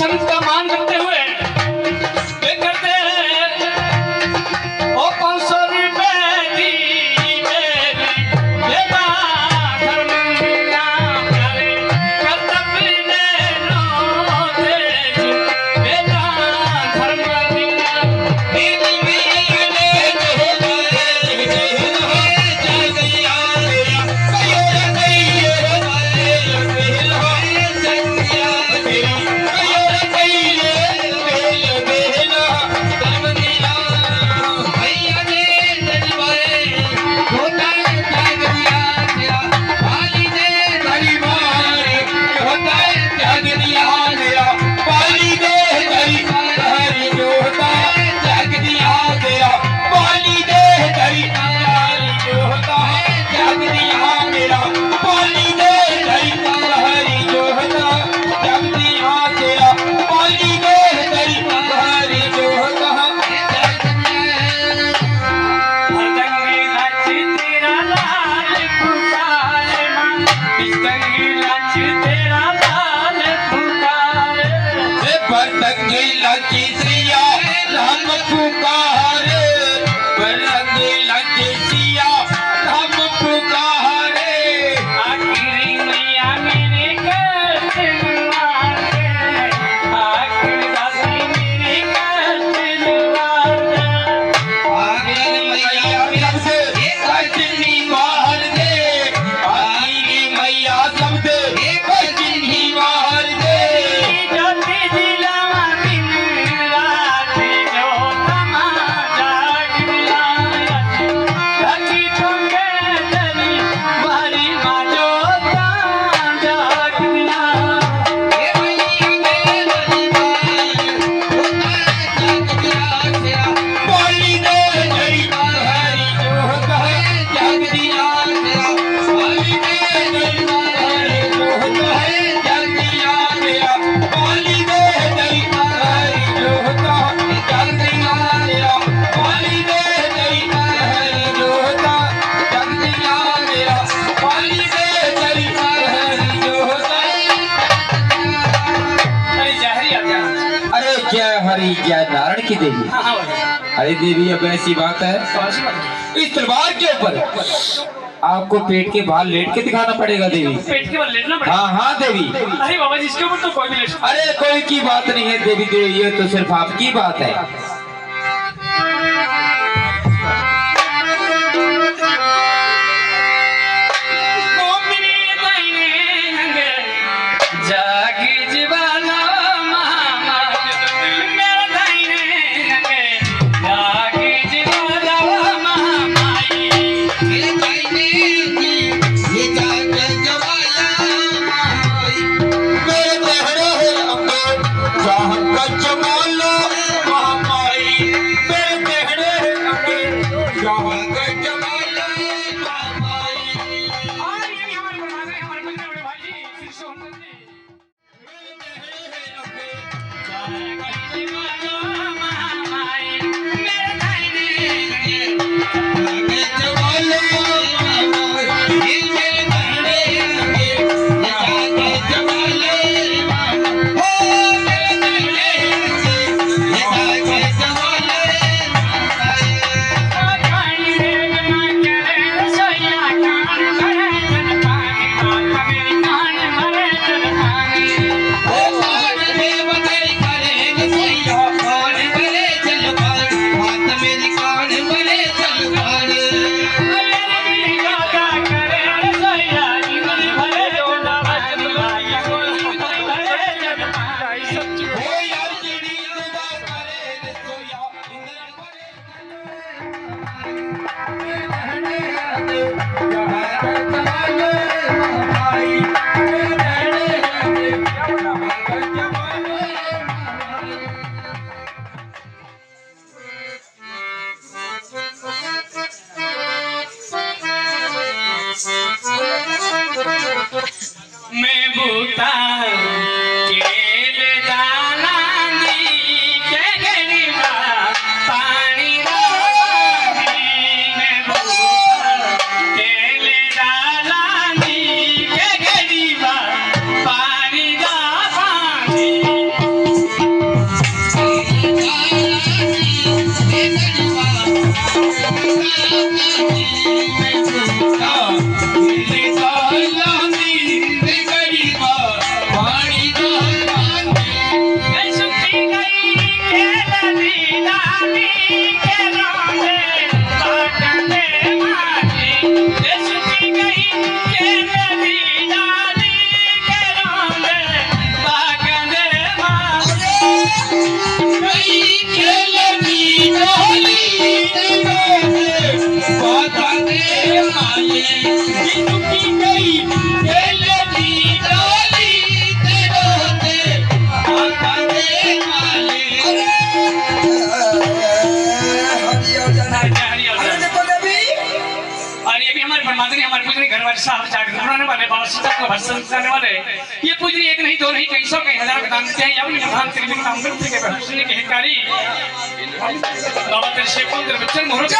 संत का मान करते हुए वे करते ओ 500 रुपए दी देवा धर्मिया प्यारे कर्तव्य ने नो तेज देवा धर्मिया देवी ने हरी जय नारायण की देवी। अरे देवी अब ऐसी बात है, इस तलवार के ऊपर आपको पेट के बाहर लेट के दिखाना पड़ेगा देवी। पेट के बाहर लेटना पड़ेगा? हाँ हाँ देवी। अरे बाबा जी इसके ऊपर तो कोई भी लेट। अरे कोई की बात नहीं है देवी देवी, ये तो सिर्फ आपकी बात है। माले की दुखी गई तेरे दी डाली तेरो ते आका दे माले अरे देखो देवी और ये भी हमारे परमात्मा हमारे पूजनी घर वाले साहब जागरण बनाने वाले बाबा सीता को भजन करने वाले ये पूजनी एक नहीं दो नहीं कई सौ कई हजार का दान देते हैं अपनी महान त्रिविक्रम नाम करते के भजन के हितकारी बाबा तेरे शेखों तेरे बच्चन मुहूर्त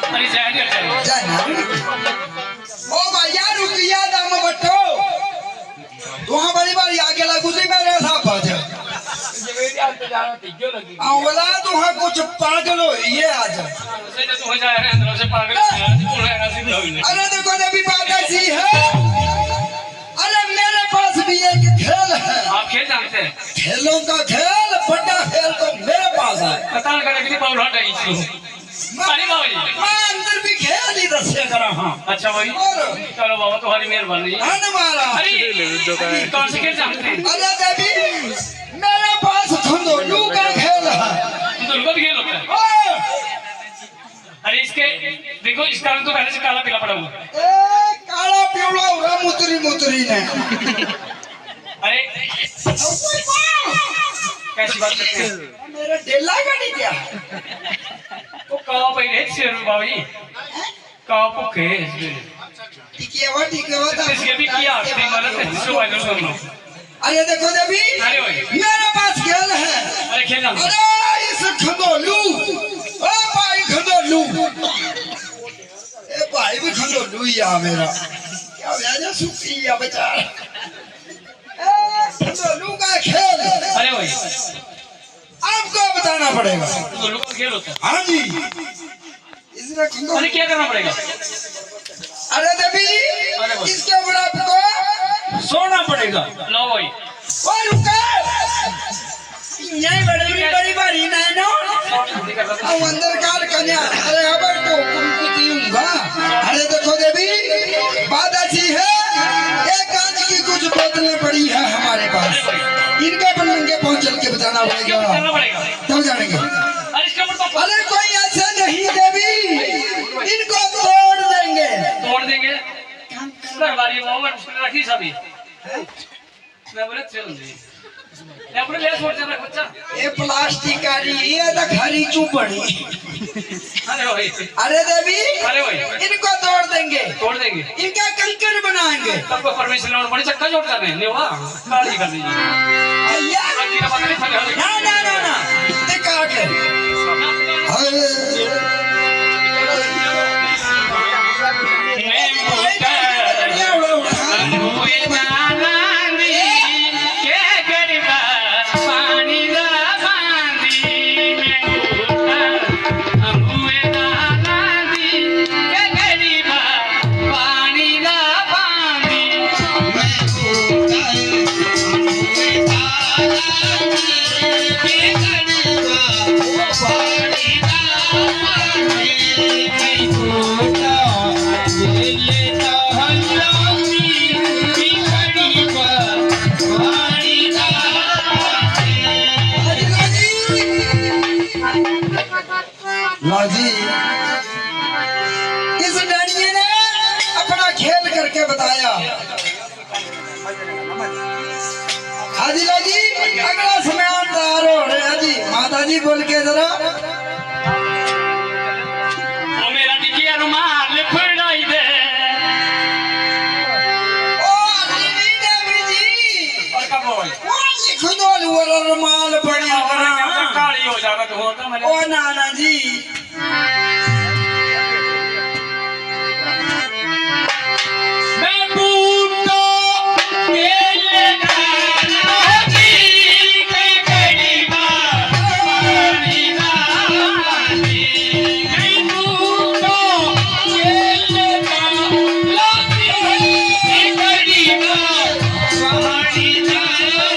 अरे जय हरि जय ओ भैया रुकिया दाम बट्टो तुहा बड़ी बारी आगे लागू थी मेरे साहब बाजा आवला तुहा कुछ पागल हो ये आज तो हो जाए अंदर से पागल अरे देखो देवी बात ऐसी है अरे मेरे पास भी एक खेल है आप खेल जानते हैं खेलों का खेल बड़ा खेल तो मेरे पास है पता लगा कि पावर हट आई थी अरे बाबा जी मैं अंदर भी खेल ही दसे करा हां अच्छा भाई चलो बाबा तुम्हारी मेहरबानी हमारा अरे कौन से खेल जानते हैं अरे देवी मेरे पास धंधोलू का खेल है तो खेल होता है ओ! अरे इसके देखो इसका रंग तो पहले से काला पीला पड़ा हुआ है ए काला पिवला हुआ मुतरी मुतरी ने अरे कैसी बात करते हैं मेरा डेला का नहीं क्या तो कावा पे है शेर बाबी कावा भुखे ठीक है इसके भी किया आपने मदद है सो वाले सुनो अरे देखो देवी अरे भाई मेरे पास खेल है अरे खेल जानते हैं अरे इस खंडोलू ओ भाई खंडोलू ए भाई भी खंडोलू ही आ मेरा क्या हो जा सुखी या बेचारा ए खंडोलू का खेल अरे भाई आपको बताना पड़ेगा तो लोग खेल होता है हाँ जी इसमें खंडोलू अरे क्या करना पड़ेगा अरे देवी इसके ऊपर आपको सोना पड़ेगा लो भाई और रुका यही बड़ी बड़ी नहीं ना अब अंदर काल कन्या अरे अब तो कुंकू दूंगा अरे देखो देवी बात ऐसी है एक कांच की कुछ बोतलें पड़ी है हमारे पास इनके पर नंगे पांव चल के बताना क्या करना पड़ेगा पड़ेगा तब जानेंगे अरे इसके ऊपर तो अरे कोई ऐसा नहीं देवी इनको तोड़ देंगे तोड़ देंगे घरवाली वो रखी सभी मैं बोले चल जी मैं अपने ले छोड़ देना बच्चा ये प्लास्टिक का ये तो खरी चुपड़ी अरे भाई अरे देवी अरे भाई इनको तोड़ देंगे तोड़ देंगे इनका कंकड़ बनाएंगे सबको परमिशन लेना बड़ी चक्का जोड़ जाने नहीं हुआ काली कर दीजिए भैया आगे का पता नहीं था ना ते काट मैं मुझे हुए नानी के गरीबा पानी दा बांधी मैं हुए नानी के गरीबा पानी दा बांधी मैं हुए नानी के गरीबा पानी दा बांधी लाजी इस डैडी ने अपना खेल करके बताया हाजी लाजी अगला समय तैयार हो रहे हैं जी माता जी बोल के जरा ओ मेरा निकिया रुमाल फड़ाई दे ओ दीदी देवी जी और कब होई वो लिख दो वो रुमाल बढ़िया काली हो जाएगा तो होता मैंने ओ नाना जी मैं बूटो केले गाना जी के गरीबा पानी नानी मैं बूटो केले गाना के गरीबा पानी नानी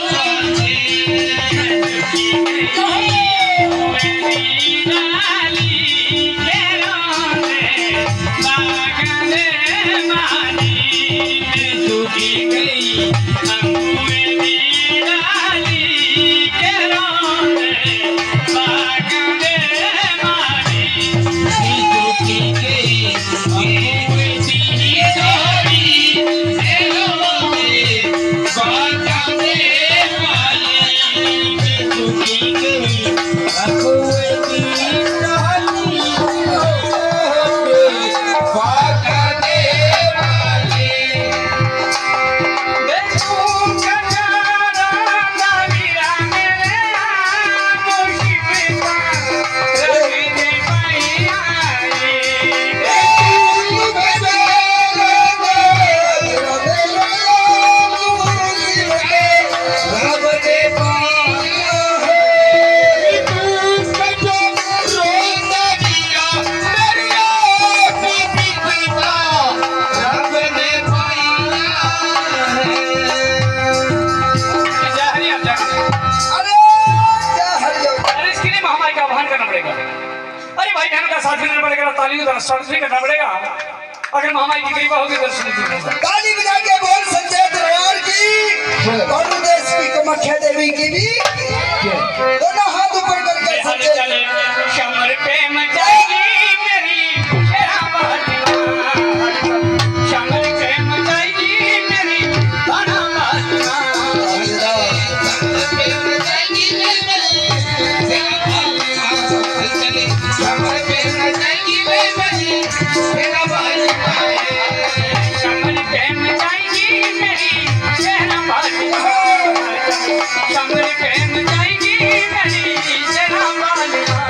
ताली को दर्शन नहीं करना पड़ेगा। अगर महामाई की कृपा होगी दर्शन नहीं देगा। ताली बजा के बोल संजय दरबार की और देश की कामाख्या देवी की भी दोनों हाथ ऊपर करके चले संजय चले कमर पे मचाएगी मेरी शेरावाली माँ, कमर पे मचाएगी मेरी धनावाली माँ। कमर पे मचाएगी मेरी शेरावाली माँ, कमर पे मचाएगी मेरी शेरावाली माँ।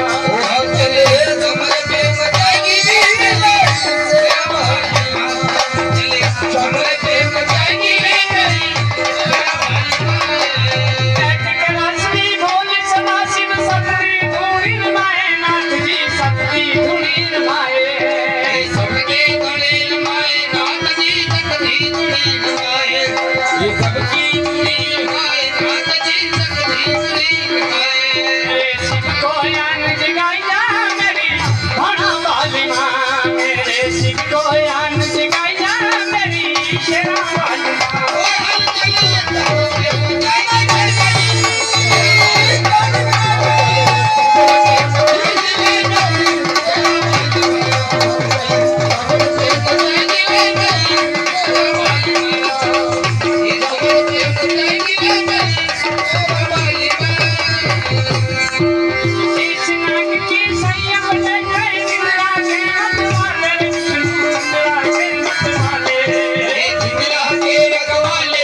लक्ष्मी भोल सदा शिव सतरी धूणी रमाए नाथ जी सतरी धूणी रमाए। मेरे शिव को यान जगाया मेरी धनावाली माँ, मेरे शिव को यान जगाया मेरी शेरावाली माँ। इस नाग की सैया बजाई गई निंद्रा के हाथ वाले, निंद्रा के हाथ वाले।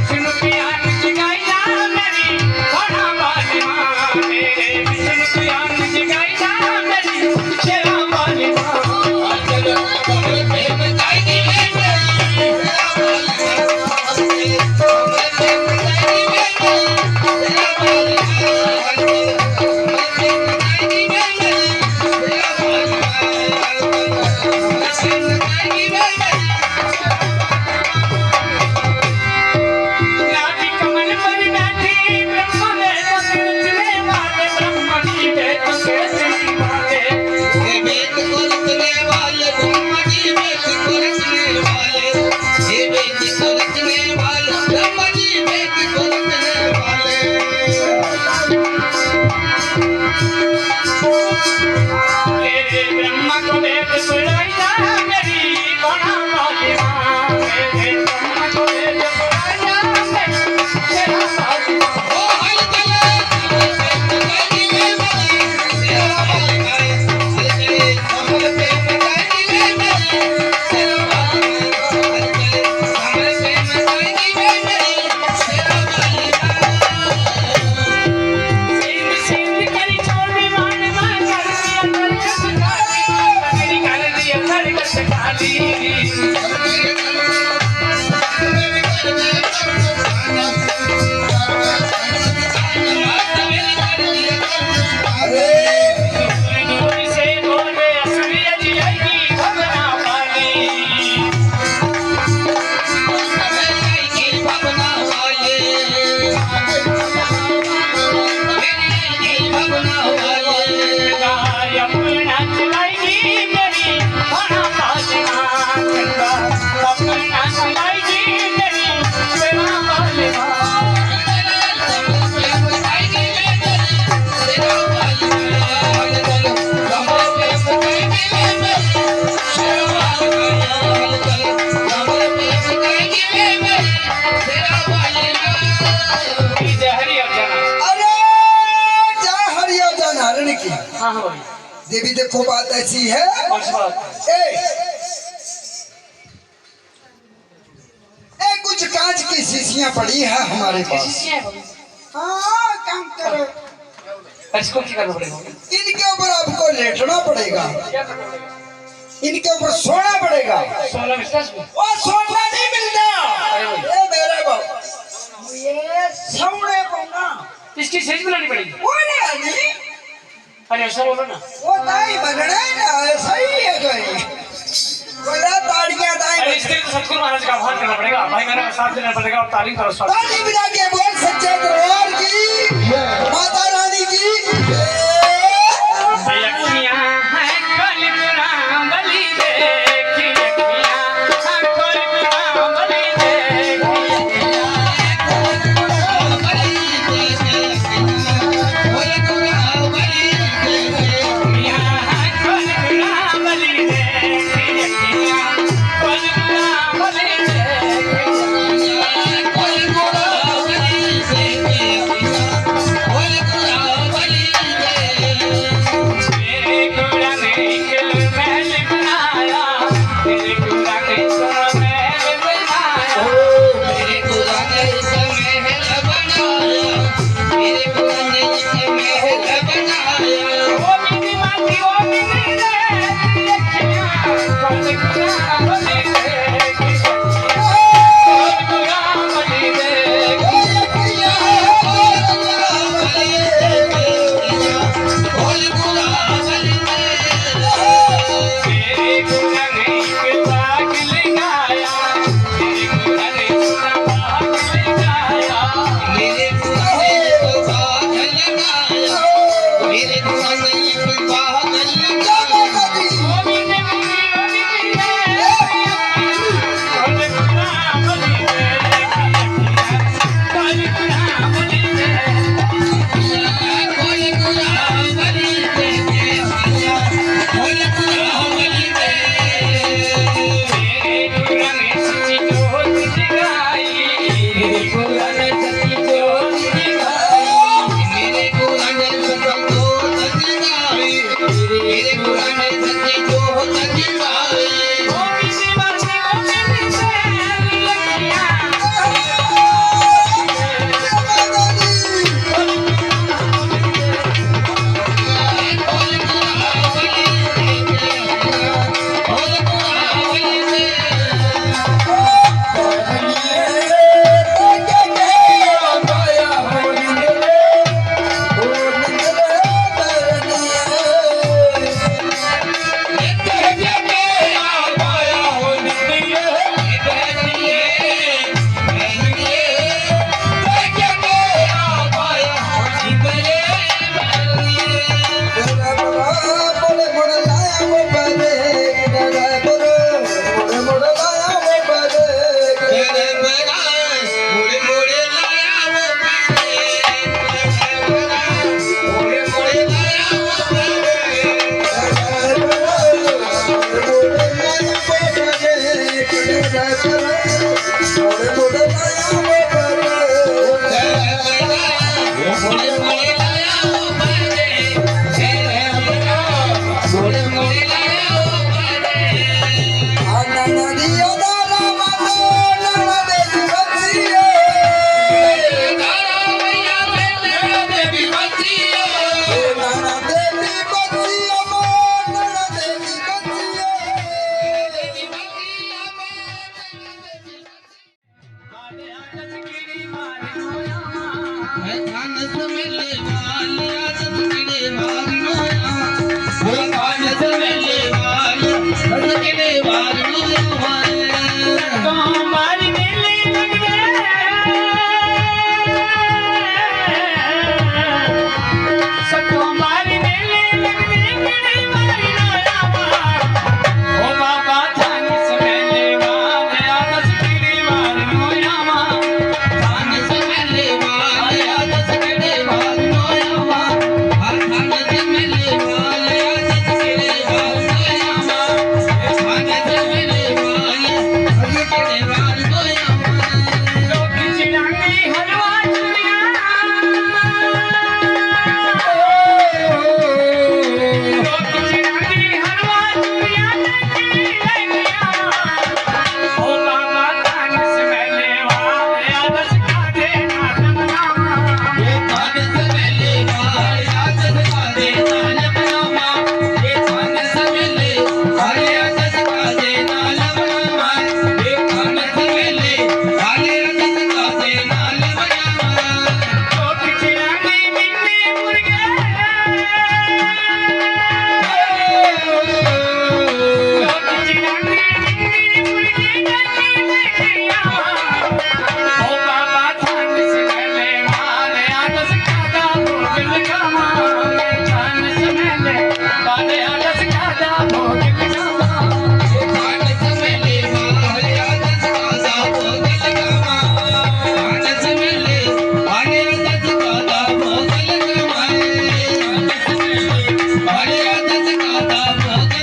विष्णु की यान जगाया मेरी धनावाली माँ, मेरे विष्णु की यान जगाया मेरी शेरावाली माँ। नाभि कमल पर बैठी ब्रह्मा ने तो रचने वाले, ब्रह्मा जी ने तो रचने वाले। मेरे ब्रह्मा को वेद पढ़ाया मेरी धनावाली माँ, मेरे ब्रह्मा को वेद पढ़ाया मेरी शेरावाली माँ। सिंध सिंध करी छोड़ी मान मान कर दिया दरगत काली, कर दिया काली। दूर से बोले असली अजियाई भगना वाली। गाय अपना चलाएगी मेरी धनावाली माँ, गंगा अपना चलाएगी मेरी शेरावाली माँ। जय हरि अर्चना। अरे जय हरिया जय नारायण की हाँ हाँ भाई, देवी। देखो बात ऐसी है कौन सी बात? कुछ कांच की शीशियां पड़ी है हमारे पास। शिष्य है हाँ काम करो, इसको क्या करना पड़ेगा? इनके ऊपर आपको लेटना पड़ेगा, क्या करना पड़ेगा? इनके ऊपर सोना पड़ेगा। 16 विश्वास में वो सोना नहीं मिलता, अरे भाई। ये मेरे बाप ये सोने को ना इसकी सेज बनानी पड़ेगी। वो नहीं, अरे ऐसा बोलो ना, वो दाई बनना है ना, सही है कोई बोला ताड़ियां दाई अरे इसके सतगुरु महाराज का आभार करना पड़ेगा, भाई बहनों का साथ देना पड़ेगा और तालीम करो स्वागत। ताली बजा के बोल सच्चे दरबार की, माता रानी की। अखियां हैं कलगुरां बलि देखी, अखियां हैं कलगुरां बलि देखी, अखियां हैं कलगुरां बलि देखी, अखियां कलगुरां बलि तेरे गुणा ने एक महल बनाया, तेरे गुणा ने एक महल बनाया, ओ मेरी माटी ओ मेरी रे अखियां कलगुरां बलि देखी, कलगुरां बलि देखी, तेरे गुणा ने एक बाग लगाया, तेरे गुणा ने एक बाग लगाया, ओ मेरी माटी ओ मेरी रे कलगुरां बलि देखी, कलगुरां बलि देखी, तेरे गुणा ने सच्ची जोत जगाई, तेरे गुणा ने सच्ची जोत जगाई, ओ मेरी माटी ओ मेरी रे अखियां Thank you.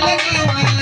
लगावा